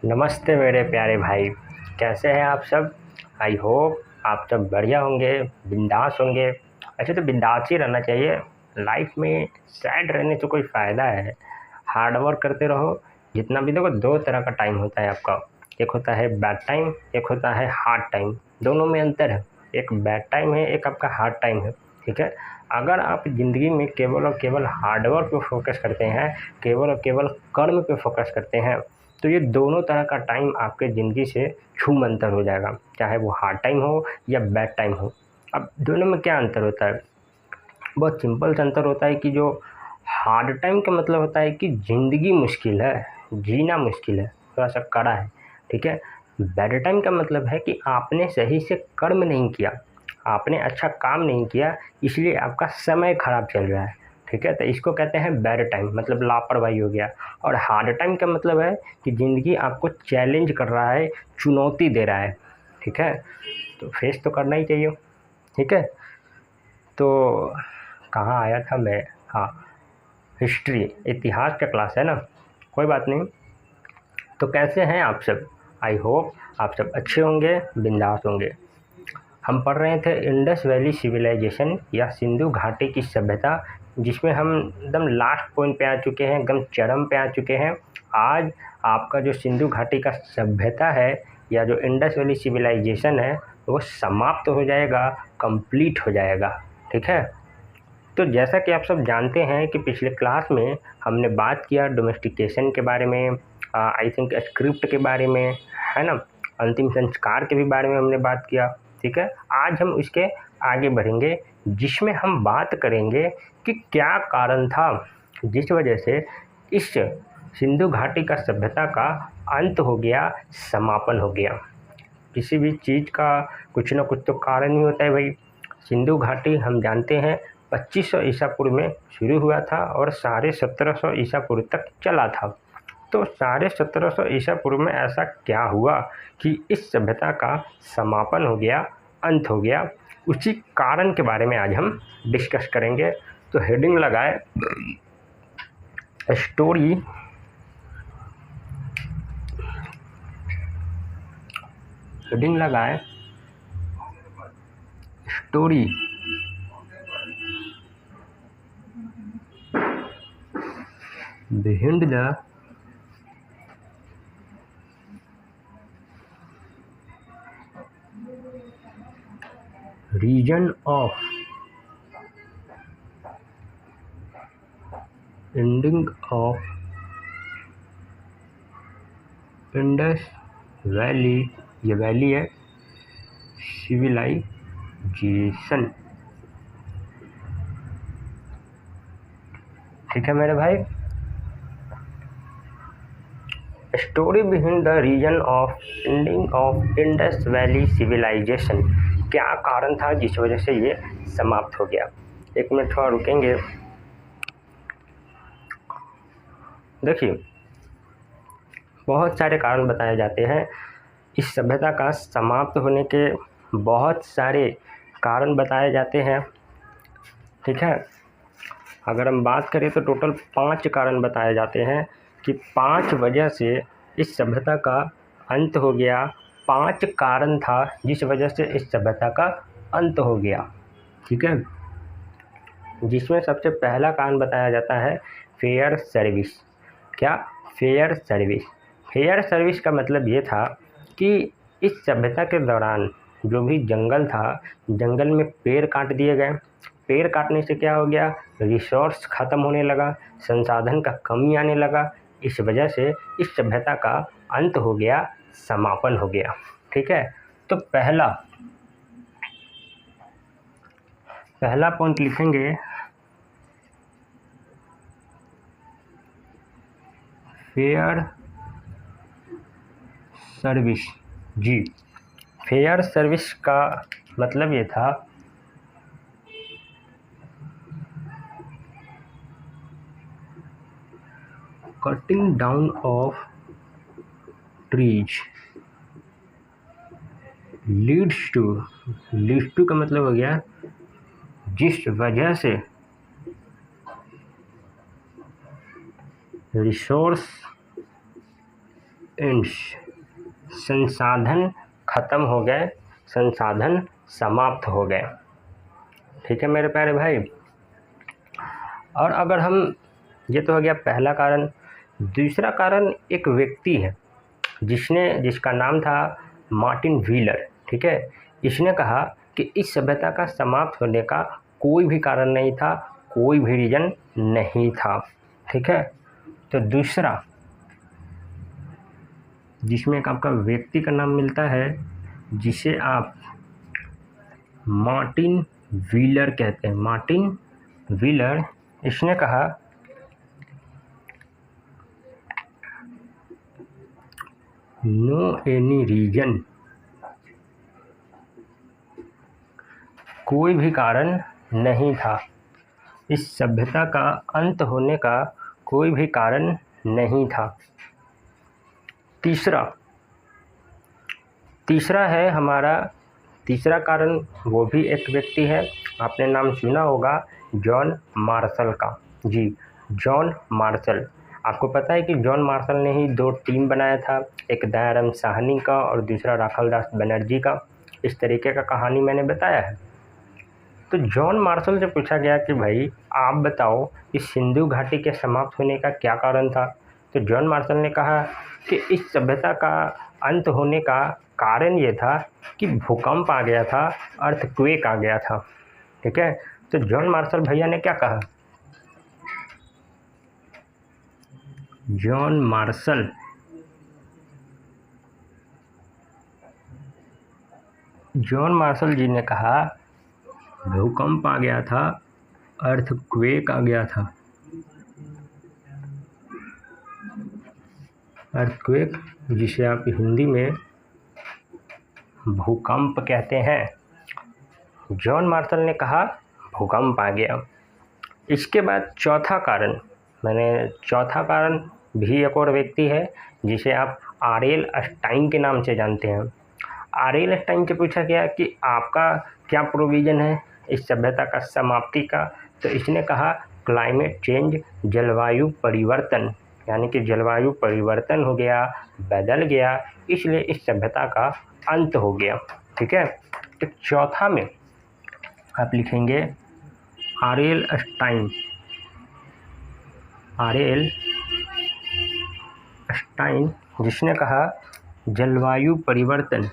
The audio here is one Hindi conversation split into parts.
नमस्ते मेरे प्यारे भाई, कैसे हैं आप सब। आई होप आप सब बढ़िया होंगे, बिंदास होंगे। ऐसे तो बिंदास ही रहना चाहिए। लाइफ में सैड रहने से कोई फ़ायदा है। हार्ड वर्क करते रहो। जितना भी देखो, दो तरह का टाइम होता है आपका। एक होता है बैड टाइम, एक होता है हार्ड टाइम। दोनों में अंतर है। एक बैड टाइम है, एक आपका हार्ड टाइम है। ठीक है। अगर आप ज़िंदगी में केवल और केवल हार्ड वर्क पे फोकस करते हैं, केवल और केवल कर्म पे फोकस करते हैं, तो ये दोनों तरह का टाइम आपके ज़िंदगी से छूमंतर हो जाएगा। चाहे वो हार्ड टाइम हो या बैड टाइम हो। अब दोनों में क्या अंतर होता है? बहुत सिंपल सा अंतर होता है कि जो हार्ड टाइम का मतलब होता है कि ज़िंदगी मुश्किल है, जीना मुश्किल है, थोड़ा सा कड़ा है। ठीक है। बैड टाइम का मतलब है कि आपने सही से कर्म नहीं किया, आपने अच्छा काम नहीं किया, इसलिए आपका समय खराब चल रहा है। ठीक है। तो इसको कहते हैं बैड टाइम, मतलब लापरवाही हो गया। और हार्ड टाइम का मतलब है कि ज़िंदगी आपको चैलेंज कर रहा है, चुनौती दे रहा है। ठीक है। तो फेस तो करना ही चाहिए। ठीक है। तो कहाँ आया था मैं? हाँ, हिस्ट्री, इतिहास का क्लास है ना। कोई बात नहीं। तो कैसे हैं आप सब? आई होप आप सब अच्छे होंगे, बिंदास होंगे। हम पढ़ रहे थे इंडस वैली सिविलाइजेशन या सिंधु घाटी की सभ्यता, जिसमें हम एकदम लास्ट पॉइंट पे आ चुके हैं, एकदम चरम पे आ चुके हैं। आज आपका जो सिंधु घाटी का सभ्यता है या जो इंडस वैली सिविलाइजेशन है, वो समाप्त हो जाएगा, कंप्लीट हो जाएगा। ठीक है। तो जैसा कि आप सब जानते हैं कि पिछले क्लास में हमने बात किया डोमेस्टिकेशन के बारे में, आई थिंक स्क्रिप्ट के बारे में, है ना। अंतिम संस्कार के भी बारे में हमने बात किया। ठीक है। आज हम इसके आगे बढ़ेंगे, जिसमें हम बात करेंगे कि क्या कारण था जिस वजह से इस सिंधु घाटी का सभ्यता का अंत हो गया, समापन हो गया। किसी भी चीज़ का कुछ ना कुछ तो कारण ही होता है भाई। सिंधु घाटी हम जानते हैं 2500 ईसा पूर्व में शुरू हुआ था और साढ़े 1700 ईसा पूर्व तक चला था। तो साढ़े 1700 ईसा पूर्व में ऐसा क्या हुआ कि इस सभ्यता का समापन हो गया, अंत हो गया? उसी कारण के बारे में आज हम डिस्कस करेंगे। तो हेडिंग लगाए स्टोरी, हेडिंग लगाए story behind the region of ending of Indus valley, ये वैली है, सिविलाइजेशन। ठीक है मेरे भाई। Story behind the region of ending of Indus valley civilization. क्या कारण था जिस वजह से ये समाप्त हो गया? एक मिनट थोड़ा रुकेंगे। देखिए, बहुत सारे कारण बताए जाते हैं इस सभ्यता का समाप्त होने के। बहुत सारे कारण बताए जाते हैं। ठीक है। अगर हम बात करें तो टोटल 5 कारण बताए जाते हैं कि 5 वजह से इस सभ्यता का अंत हो गया। 5 कारण था जिस वजह से इस सभ्यता का अंत हो गया। ठीक है। जिसमें सबसे पहला कारण बताया जाता है फेयर सर्विस। क्या? Fair service. फेयर सर्विस का मतलब ये था कि इस सभ्यता के दौरान जो भी जंगल था, जंगल में पेड़ काट दिए गए। पेड़ काटने से क्या हो गया? रिसोर्स ख़त्म होने लगा, संसाधन का कमी आने लगा। इस वजह से इस सभ्यता का अंत हो गया, समापन हो गया। ठीक है। तो पहला पॉइंट लिखेंगे फेयर सर्विस। जी, फेयर सर्विस का मतलब ये था cutting down of trees leads to का मतलब हो गया जिस वजह से रिसोर्स एंड्स, संसाधन खत्म हो गए, संसाधन समाप्त हो गए। ठीक है मेरे प्यारे भाई। और अगर हम, ये तो हो गया पहला कारण। दूसरा कारण एक व्यक्ति है जिसका नाम था मार्टिन व्हीलर। ठीक है, इसने कहा कि इस सभ्यता का समाप्त होने का कोई भी कारण नहीं था, कोई भी रीज़न नहीं था। ठीक है, तो दूसरा जिसमें एक आपका व्यक्ति का नाम मिलता है जिसे आप मार्टिन व्हीलर कहते हैं, मार्टिन व्हीलर, इसने कहा नो एनी रीजन, कोई भी कारण नहीं था, इस सभ्यता का अंत होने का कोई भी कारण नहीं था। तीसरा है हमारा, तीसरा कारण वो भी एक व्यक्ति है, आपने नाम सुना होगा जॉन मार्शल का। जी, जॉन मार्शल। आपको पता है कि जॉन मार्शल ने ही 2 टीम बनाया था, एक दयाराम साहनी का और दूसरा राखाल दास बनर्जी का। इस तरीके का कहानी मैंने बताया है। तो जॉन मार्शल से पूछा गया कि भाई आप बताओ कि सिंधु घाटी के समाप्त होने का क्या कारण था। तो जॉन मार्शल ने कहा कि इस सभ्यता का अंत होने का कारण ये था कि भूकंप आ गया था, अर्थक्वेक आ गया था। ठीक है, तो जॉन मार्शल भैया ने क्या कहा, जॉन मार्शल जी ने कहा भूकंप आ गया था, अर्थक्वेक आ गया था। अर्थक्वेक जिसे आप हिंदी में भूकंप कहते हैं, जॉन मार्शल ने कहा भूकंप आ गया। इसके बाद चौथा कारण भी एक और व्यक्ति है जिसे आप आरएल स्टाइन के नाम से जानते हैं। आरएल स्टाइन से पूछा गया कि आपका क्या प्रोविज़न है इस सभ्यता का समाप्ति का। तो इसने कहा क्लाइमेट चेंज, जलवायु परिवर्तन, यानी कि जलवायु परिवर्तन हो गया, बदल गया, इसलिए इस सभ्यता का अंत हो गया। ठीक है, तो चौथा में आप लिखेंगे आरएल स्टाइन, जिसने कहा जलवायु परिवर्तन,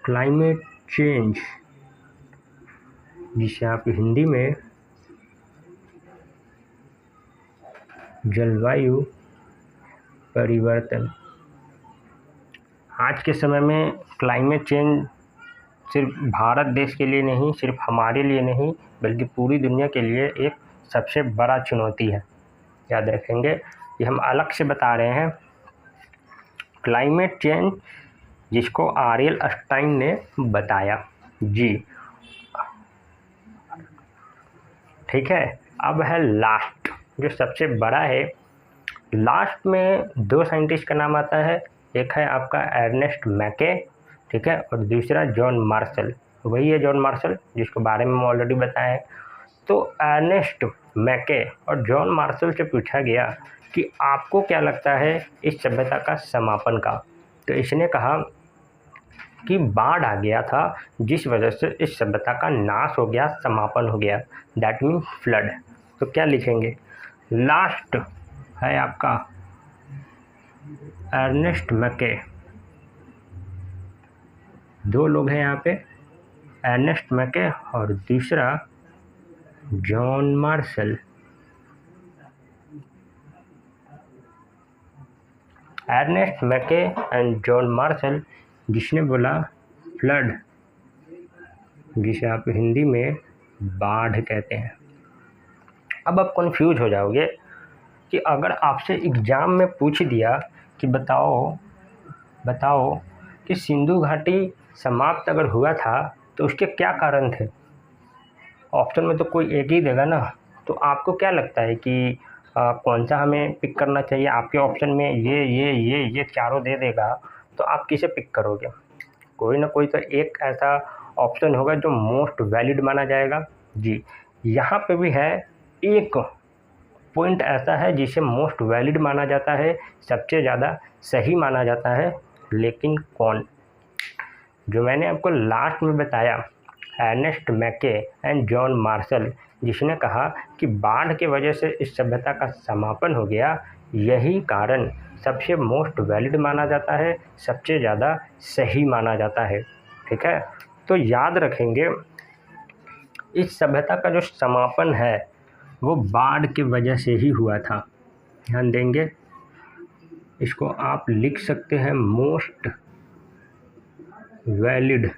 क्लाइमेट चेंज, जिसे आप हिंदी में जलवायु परिवर्तन। आज के समय में क्लाइमेट चेंज सिर्फ भारत देश के लिए नहीं, सिर्फ हमारे लिए नहीं, बल्कि पूरी दुनिया के लिए एक सबसे बड़ा चुनौती है। याद रखेंगे, ये हम अलग से बता रहे हैं। क्लाइमेट चेंज जिसको आरएल स्टाइन ने बताया। जी ठीक है, अब है लास्ट, जो सबसे बड़ा है। लास्ट में 2 साइंटिस्ट का नाम आता है, एक है आपका अर्नेस्ट मैके, ठीक है, और दूसरा जॉन मार्शल। वही है जॉन मार्शल जिसके बारे में हम ऑलरेडी बताए। तो अर्नेस्ट मैके और जॉन मार्शल से पूछा गया कि आपको क्या लगता है इस सभ्यता का समापन का। तो इसने कहा कि बाढ़ आ गया था जिस वजह से इस सभ्यता का नाश हो गया, समापन हो गया, दैट मीन फ्लड। तो क्या लिखेंगे, लास्ट है आपका अर्नेस्ट मैके। 2 लोग हैं यहाँ पे, अर्नेस्ट मैके और दूसरा जॉन मार्शल। अर्नेस्ट मैके एंड जॉन मार्शल, जिसने बोला फ्लड, जिसे आप हिंदी में बाढ़ कहते हैं। अब आप कंफ्यूज हो जाओगे कि अगर आपसे एग्ज़ाम में पूछ दिया कि बताओ कि सिंधु घाटी समाप्त अगर हुआ था तो उसके क्या कारण थे। ऑप्शन में तो कोई एक ही देगा ना, तो आपको क्या लगता है कि कौन सा हमें पिक करना चाहिए। आपके ऑप्शन में ये चारों दे देगा, तो आप किसे पिक करोगे। कोई ना कोई तो एक ऐसा ऑप्शन होगा जो मोस्ट वैलिड माना जाएगा। जी, यहाँ पे भी है एक पॉइंट ऐसा है जिसे मोस्ट वैलिड माना जाता है, सबसे ज़्यादा सही माना जाता है, लेकिन कौन? जो मैंने आपको लास्ट में बताया, अर्नेस्ट मैके एंड जॉन मार्शल, जिसने कहा कि बाढ़ की वजह से इस सभ्यता का समापन हो गया, यही कारण सबसे मोस्ट वैलिड माना जाता है, सबसे ज़्यादा सही माना जाता है। ठीक है, तो याद रखेंगे इस सभ्यता का जो समापन है वो बाढ़ की वजह से ही हुआ था। ध्यान देंगे, इसको आप लिख सकते हैं मोस्ट वैलिड।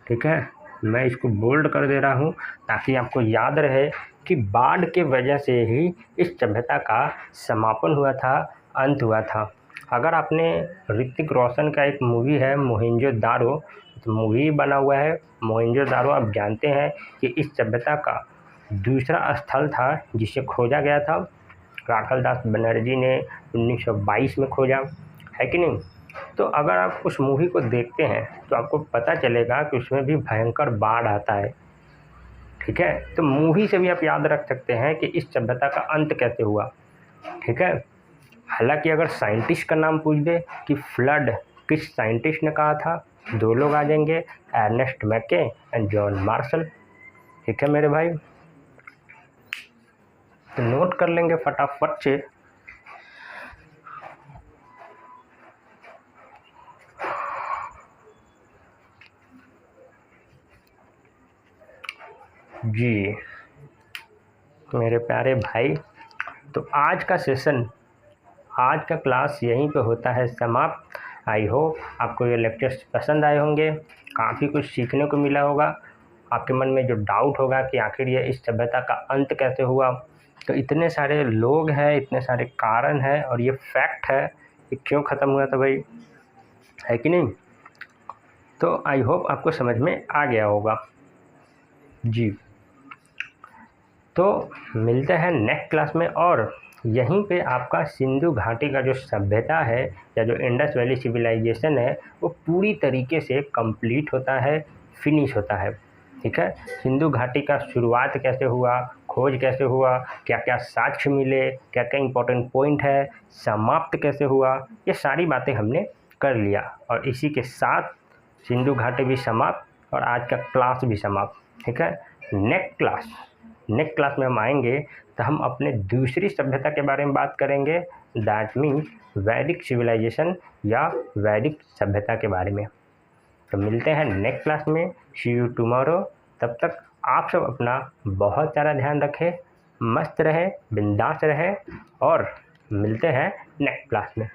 ठीक है, मैं इसको बोल्ड कर दे रहा हूँ ताकि आपको याद रहे कि बाढ़ के वजह से ही इस सभ्यता का समापन हुआ था, अंत हुआ था। अगर आपने ऋतिक रोशन का एक मूवी है मोहनजोदारो, तो मूवी बना हुआ है मोहनजोदारो, आप जानते हैं कि इस सभ्यता का दूसरा स्थल था जिसे खोजा गया था। राखाल दास बनर्जी ने 1922 में खोजा, है कि नहीं? तो अगर आप उस मूवी को देखते हैं तो आपको पता चलेगा कि उसमें भी भयंकर बाढ़ आता है। ठीक है, तो मूवी से भी आप याद रख सकते हैं कि इस सभ्यता का अंत कैसे हुआ। ठीक है, हालांकि अगर साइंटिस्ट का नाम पूछ दे कि फ्लड किस साइंटिस्ट ने कहा था, दो लोग आ जाएंगे, अर्नेस्ट मैके एंड जॉन मार्शल। ठीक है मेरे भाई, तो नोट कर लेंगे फटाफट से। जी मेरे प्यारे भाई, तो आज का सेशन, आज का क्लास यहीं पे होता है समाप्त। आई होप आपको ये लेक्चर्स पसंद आए होंगे, काफ़ी कुछ सीखने को मिला होगा। आपके मन में जो डाउट होगा कि आखिर ये इस सभ्यता का अंत कैसे हुआ, तो इतने सारे लोग हैं, इतने सारे कारण हैं और ये फैक्ट है कि क्यों ख़त्म हुआ था भाई, है कि नहीं? तो आई होप आपको समझ में आ गया होगा। जी, तो मिलते हैं नेक्स्ट क्लास में, और यहीं पे आपका सिंधु घाटी का जो सभ्यता है या जो इंडस वैली सिविलाइजेशन है वो पूरी तरीके से कंप्लीट होता है, फिनिश होता है। ठीक है, सिंधु घाटी का शुरुआत कैसे हुआ, खोज कैसे हुआ, क्या क्या साक्ष्य मिले, क्या क्या इंपॉर्टेंट पॉइंट है, समाप्त कैसे हुआ, ये सारी बातें हमने कर लिया। और इसी के साथ सिंधु घाटी भी समाप्त और आज का क्लास भी समाप्त। ठीक है, नेक्स्ट क्लास में हम आएंगे तो हम अपने दूसरी सभ्यता के बारे में बात करेंगे, दैट मीन्स वैदिक सिविलाइजेशन या वैदिक सभ्यता के बारे में। तो मिलते हैं नेक्स्ट क्लास में, सी यू टुमारो। तब तक आप सब अपना बहुत सारा ध्यान रखें, मस्त रहे, बिंदास रहे, और मिलते हैं नेक्स्ट क्लास में।